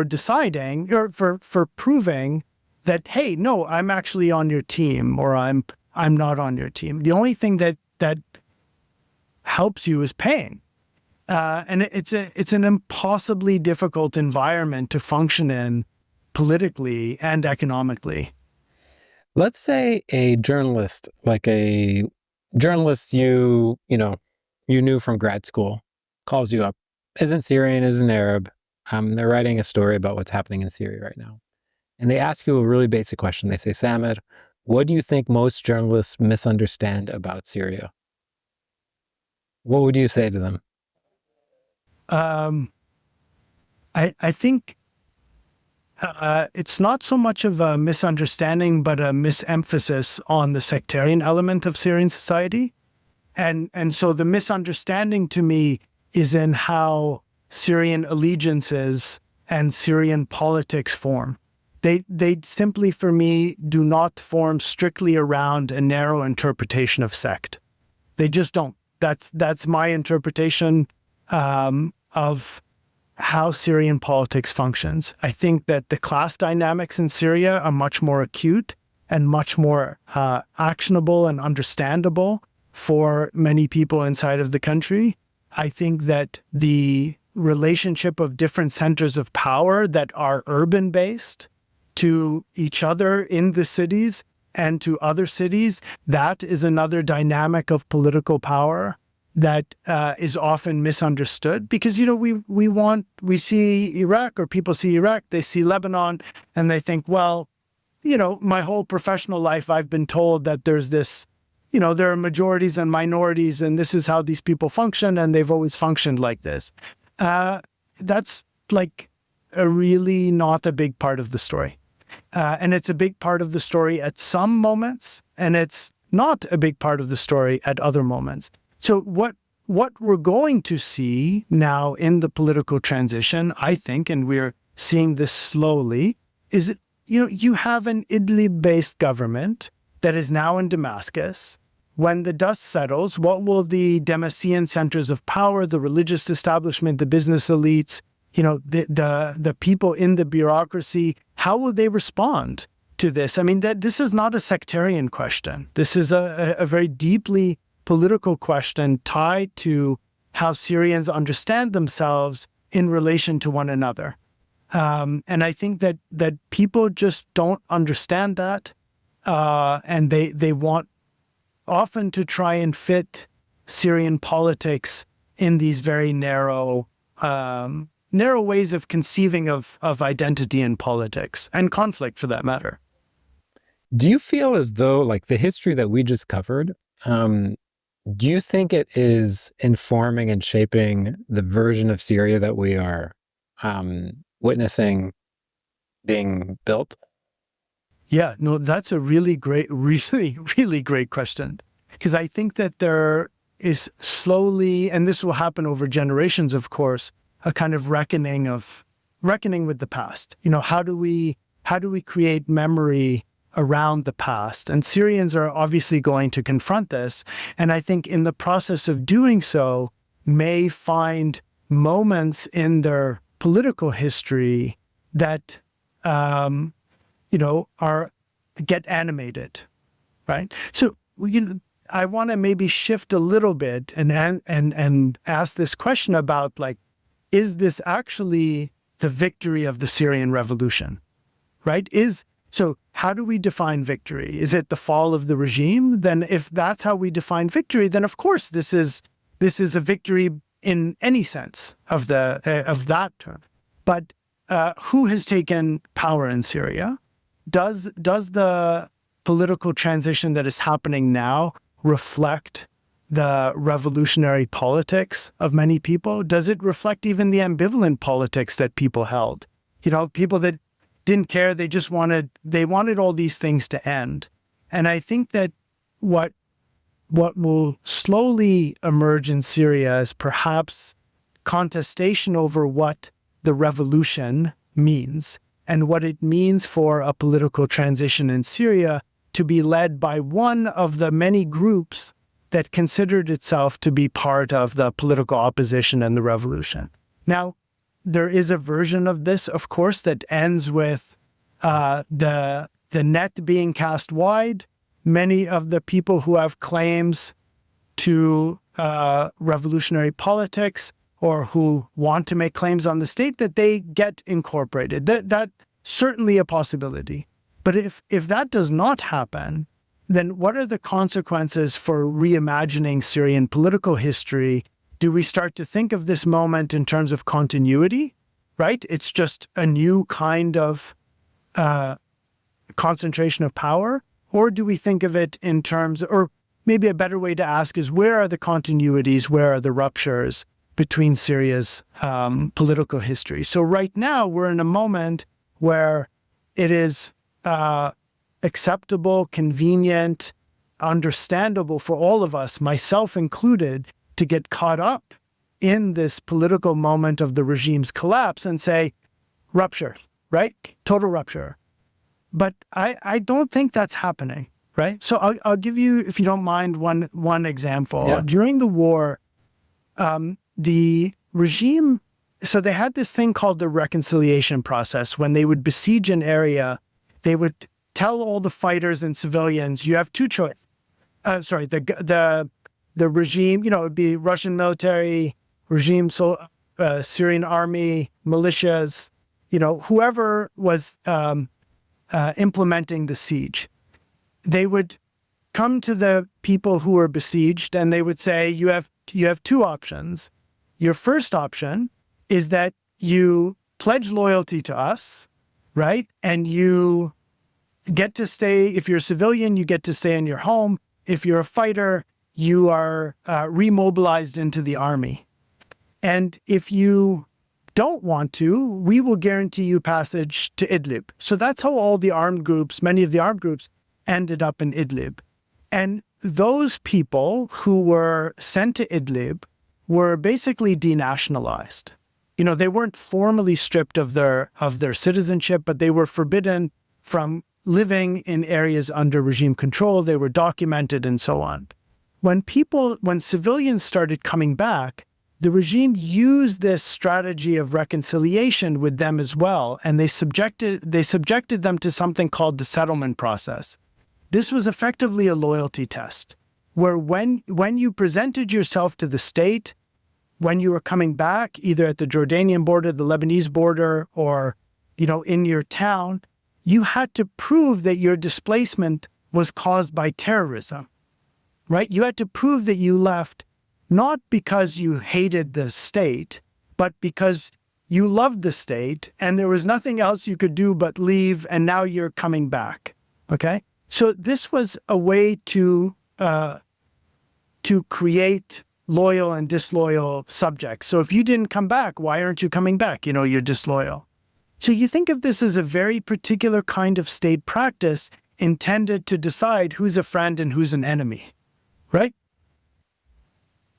deciding or for proving that, hey, no, I'm actually on your team or I'm not on your team. The only thing that helps you is paying. And it's an impossibly difficult environment to function in politically and economically. Let's say a journalist, you knew from grad school, calls you up, isn't Syrian, isn't Arab. They're writing a story about what's happening in Syria right now. And they ask you a really basic question. They say, Samer, what do you think most journalists misunderstand about Syria? What would you say to them? I think it's not so much of a misunderstanding, but a misemphasis on the sectarian element of Syrian society. And so the misunderstanding to me is in how Syrian allegiances and Syrian politics form. They simply, for me, do not form strictly around a narrow interpretation of sect. They just don't. That's my interpretation of how Syrian politics functions. I think that the class dynamics in Syria are much more acute and much more actionable and understandable for many people inside of the country. I think that the relationship of different centers of power that are urban-based to each other in the cities and to other cities, that is another dynamic of political power that is often misunderstood. Because, we see Iraq, or people see Iraq, they see Lebanon, and they think, well, my whole professional life, I've been told that there's this, there are majorities and minorities, and this is how these people function, and they've always functioned like this. That's like really not a big part of the story. And it's a big part of the story at some moments, and it's not a big part of the story at other moments. So what we're going to see now in the political transition, I think, and we're seeing this slowly, is, you have an Idlib-based government that is now in Damascus. When the dust settles, what will the Damascene centers of power, the religious establishment, the business elites, the people in the bureaucracy, how will they respond to this? I mean, this is not a sectarian question. This is a very deeply political question tied to how Syrians understand themselves in relation to one another. And I think that people just don't understand that, and they want often to try and fit Syrian politics in these very narrow ways of conceiving of identity in politics and conflict, for that matter. Do you feel as though, like the history that we just covered, do you think it is informing and shaping the version of Syria that we are witnessing being built? Yeah, no, that's a really great, really great question. Because I think that there is slowly, and this will happen over generations, of course, a kind of reckoning with the past. How do we create memory around the past? And Syrians are obviously going to confront this. And I think in the process of doing so, may find moments in their political history that get animated, right? So I want to maybe shift a little bit and ask this question about, like, is this actually the victory of the Syrian revolution, right? So how do we define victory? Is it the fall of the regime? Then if that's how we define victory, then of course this is a victory in any sense of that term. But who has taken power in Syria? Does the political transition that is happening now reflect the revolutionary politics of many people? Does it reflect even the ambivalent politics that people held? People that didn't care, they wanted all these things to end. And I think that what will slowly emerge in Syria is perhaps contestation over what the revolution means and what it means for a political transition in Syria to be led by one of the many groups that considered itself to be part of the political opposition and the revolution. Now, there is a version of this, of course, that ends with the net being cast wide. Many of the people who have claims to revolutionary politics or who want to make claims on the state, that they get incorporated. That's certainly a possibility. But if that does not happen, then what are the consequences for reimagining Syrian political history? Do we start to think of this moment in terms of continuity, right? It's just a new kind of concentration of power? Or do we think of it in terms, or maybe a better way to ask is, where are the continuities, where are the ruptures between Syria's political history? So right now, we're in a moment where it is acceptable, convenient, understandable for all of us, myself included, to get caught up in this political moment of the regime's collapse and say, rupture, right? Total rupture. But I don't think that's happening, right? So I'll give you, if you don't mind, one example. Yeah. During the war, the regime, so they had this thing called the reconciliation process. When they would besiege an area, they would tell all the fighters and civilians, you have two choices. The regime, it would be Russian military, regime, Syrian army, militias, whoever was implementing the siege. They would come to the people who were besieged and they would say, you have two options. Your first option is that you pledge loyalty to us, right? And you get to stay, if you're a civilian, you get to stay in your home. If you're a fighter, you are remobilized into the army. And if you don't want to, we will guarantee you passage to Idlib. So that's how all the armed groups, many of the armed groups, ended up in Idlib. And those people who were sent to Idlib were basically denationalized. They weren't formally stripped of their citizenship, but they were forbidden from living in areas under regime control. They were documented and so on. When civilians started coming back, the regime used this strategy of reconciliation with them as well, and they subjected them to something called the settlement process. This was effectively a loyalty test, where when you presented yourself to the state, when you were coming back, either at the Jordanian border, the Lebanese border, or, in your town, you had to prove that your displacement was caused by terrorism, right? You had to prove that you left not because you hated the state, but because you loved the state and there was nothing else you could do but leave, and now you're coming back, okay? So this was a way to create loyal and disloyal subjects. So if you didn't come back, why aren't you coming back? You're disloyal. So you think of this as a very particular kind of state practice intended to decide who's a friend and who's an enemy, right?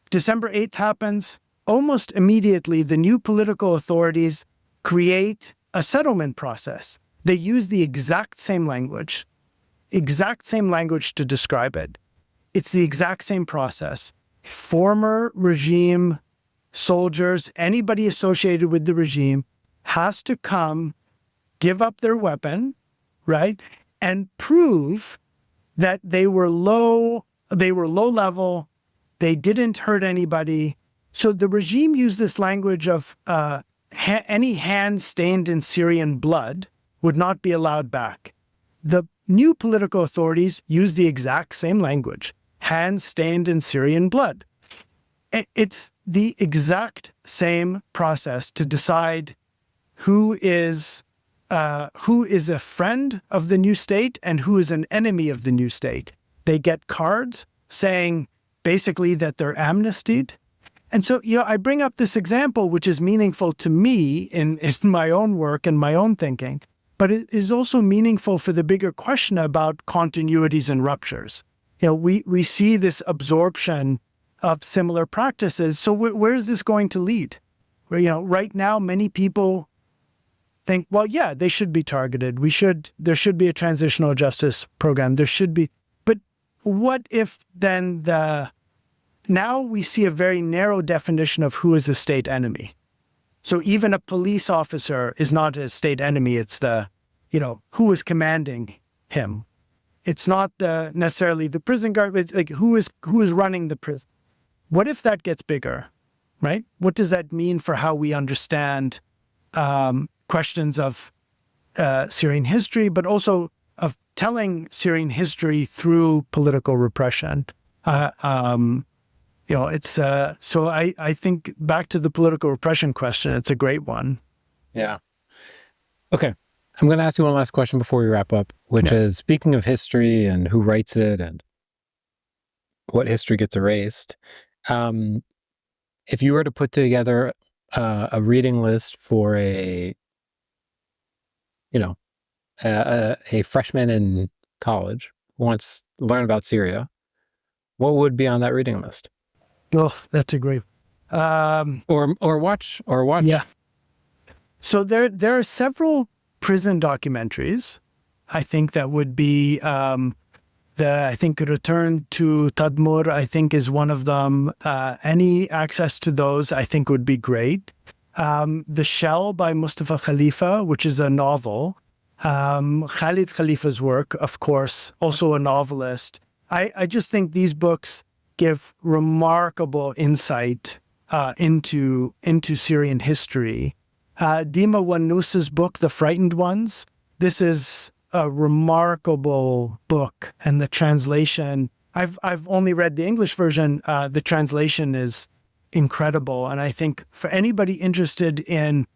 December 8th happens. Almost immediately, the new political authorities create a settlement process. They use the exact same language to describe it. It's the exact same process. Former regime soldiers, anybody associated with the regime, has to come, give up their weapon, right, and prove that they were low level, they didn't hurt anybody. So the regime used this language of any hand stained in Syrian blood would not be allowed back. The new political authorities use the exact same language, hands stained in Syrian blood. It's the exact same process to decide who is a friend of the new state and who is an enemy of the new state. They get cards saying basically that they're amnestied. And so, I bring up this example, which is meaningful to me in my own work and my own thinking, but it is also meaningful for the bigger question about continuities and ruptures. We see this absorption of similar practices. So where is this going to lead? Right now, many people think, well, yeah, they should be targeted. There should be a transitional justice program. But what if then now we see a very narrow definition of who is a state enemy. So even a police officer is not a state enemy. It's who is commanding him. It's not necessarily the prison guard, but it's like who is running the prison. What if that gets bigger, right? What does that mean for how we understand questions of Syrian history, but also of telling Syrian history through political repression? So I think back to the political repression question, it's a great one. Yeah. Okay. I'm going to ask you one last question before we wrap up, which is, speaking of history and who writes it and what history gets erased, if you were to put together a reading list for a freshman in college who wants to learn about Syria, what would be on that reading list? Oh, that's a great. Or watch. Yeah. So there are several prison documentaries. I think that would be I think Return to Tadmur, I think, is one of them. Any access to those, I think, would be great. The Shell by Mustafa Khalifa, which is a novel. Khalid Khalifa's work, of course, also a novelist. I just think these books give remarkable insight into Syrian history. Dima Wanusa's book, The Frightened Ones, this is a remarkable book, and the translation, I've only read the English version. The translation is incredible, and I think for anybody interested in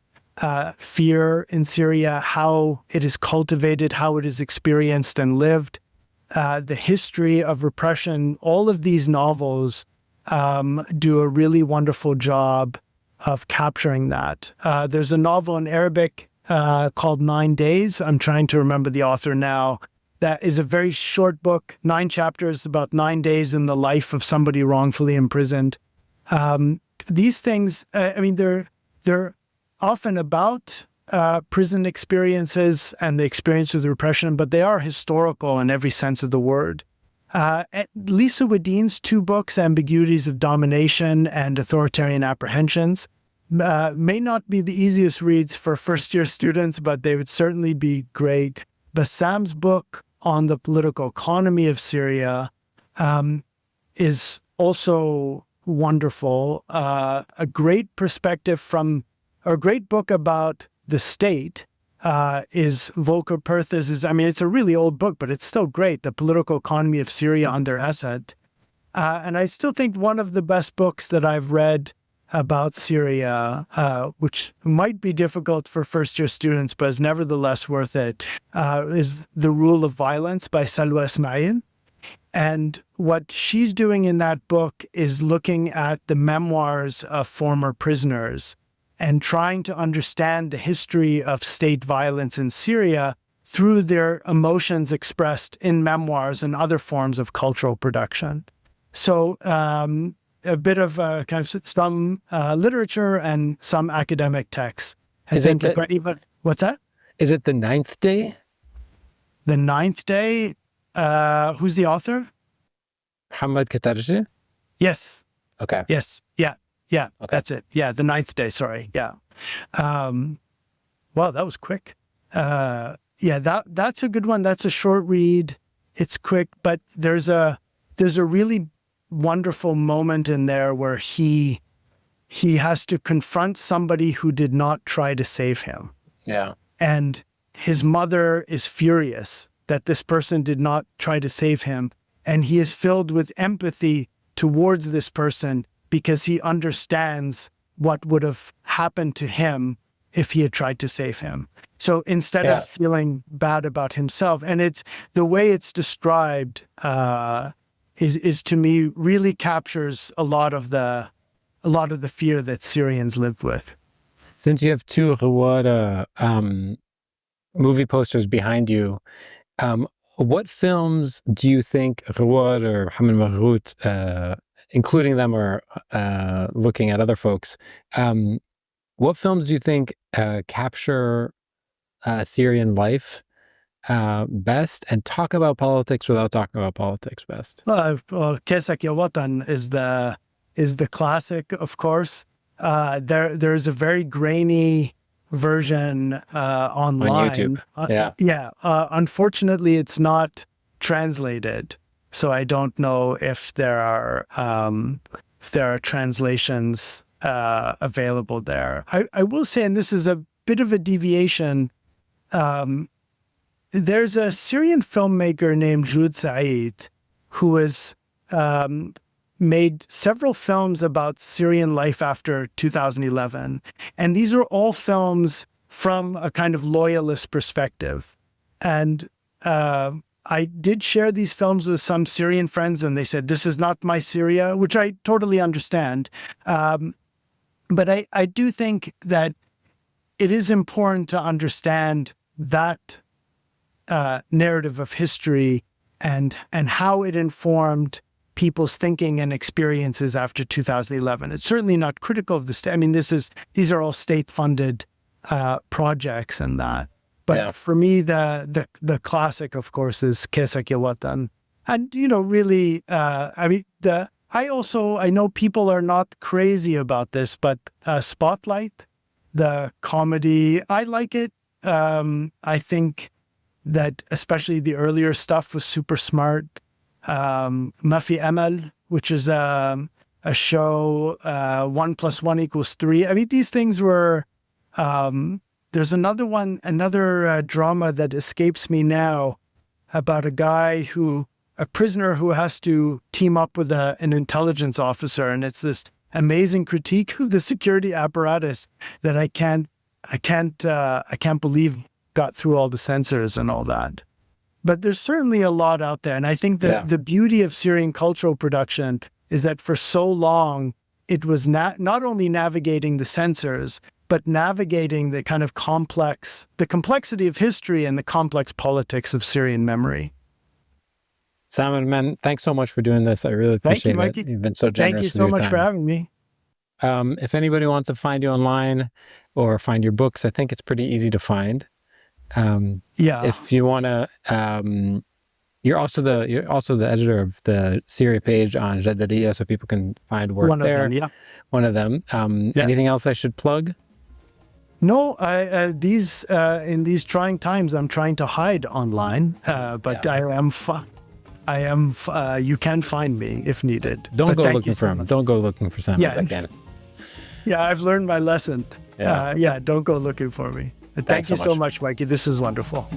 fear in Syria, how it is cultivated, how it is experienced and lived, the history of repression, all of these novels do a really wonderful job of capturing that. There's a novel in Arabic called 9 Days. I'm trying to remember the author now. That is a very short book, 9 chapters, about 9 days in the life of somebody wrongfully imprisoned. These things, they're often about prison experiences and the experience of the repression, but they are historical in every sense of the word. Lisa Wadeen's 2 books, Ambiguities of Domination and Authoritarian Apprehensions, may not be the easiest reads for first-year students, but they would certainly be great. Bassam's book on the political economy of Syria is also wonderful. A great perspective from, or a great book about the state is Volker Perthes's, I mean, it's a really old book, but it's still great, The Political Economy of Syria under Assad. And I still think one of the best books that I've read about Syria, which might be difficult for first-year students, but is nevertheless worth it, is The Rule of Violence by Salwa Ismail. And what she's doing in that book is looking at the memoirs of former prisoners and trying to understand the history of state violence in Syria through their emotions expressed in memoirs and other forms of cultural production. So a bit of kind of some literature and some academic texts. What's that? Is it The Ninth Day? The Ninth Day? Who's the author? Muhammad Katarji? Yes. Okay. Yes. Yeah. Yeah. Okay. That's it. Yeah. The Ninth Day. Sorry. Yeah. Wow, that was quick. Yeah, that's a good one. That's a short read. It's quick, but there's a really wonderful moment in there where he has to confront somebody who did not try to save him. Yeah. And his mother is furious that this person did not try to save him. And he is filled with empathy towards this person because he understands what would have happened to him if he had tried to save him. So instead of feeling bad about himself, and it's the way it's described is to me really captures a lot of the fear that Syrians lived with. Since you have two Rawada movie posters behind you, what films do you think Rawad or Hamid Mahrout, including them or looking at other folks, what films do you think capture Syrian life best and talk about politics without talking about politics best? Well, Kesak Ya Watan is the classic, of course. There's a very grainy version online. On YouTube. Unfortunately, it's not translated, so I don't know if there are translations available there. I will say, and this is a bit of a deviation, there's a Syrian filmmaker named Joud Said who has made several films about Syrian life after 2011. And these are all films from a kind of loyalist perspective. And I did share these films with some Syrian friends, and they said, this is not my Syria, which I totally understand. But I do think that it is important to understand that narrative of history and how it informed people's thinking and experiences after 2011. It's certainly not critical of the state. I mean, these are all state-funded projects and that. But for me, the classic, of course, is Kesak Ya Watan. And, really, I know people are not crazy about this, but Spotlight, the comedy, I like it. I think that especially the earlier stuff was super smart. Mafi Amal, which is a show, 1 + 1 = 3. I mean, these things were, there's another drama that escapes me now about a prisoner who has to team up with an intelligence officer. And it's this amazing critique of the security apparatus that I can't believe got through all the censors and all that. But there's certainly a lot out there. And I think that the beauty of Syrian cultural production is that for so long, it was not only navigating the censors, but navigating the kind of the complexity of history and the complex politics of Syrian memory. Samer, man, thanks so much for doing this. I really appreciate it. You've been so generous. Thank you so much for having me. If anybody wants to find you online or find your books, I think it's pretty easy to find. If you want to, you're also the editor of the Syria page on Jadaliya, so people can find work there. One of them. Anything else I should plug? No, in these trying times, I'm trying to hide online, but I am I am. You can find me if needed. Don't But go thank looking you for so him. much. Don't go looking for Samer. Yeah. Again. Yeah, I've learned my lesson. Yeah. Don't go looking for me. Thank Thanks you so so much. much, Mikey. This is wonderful.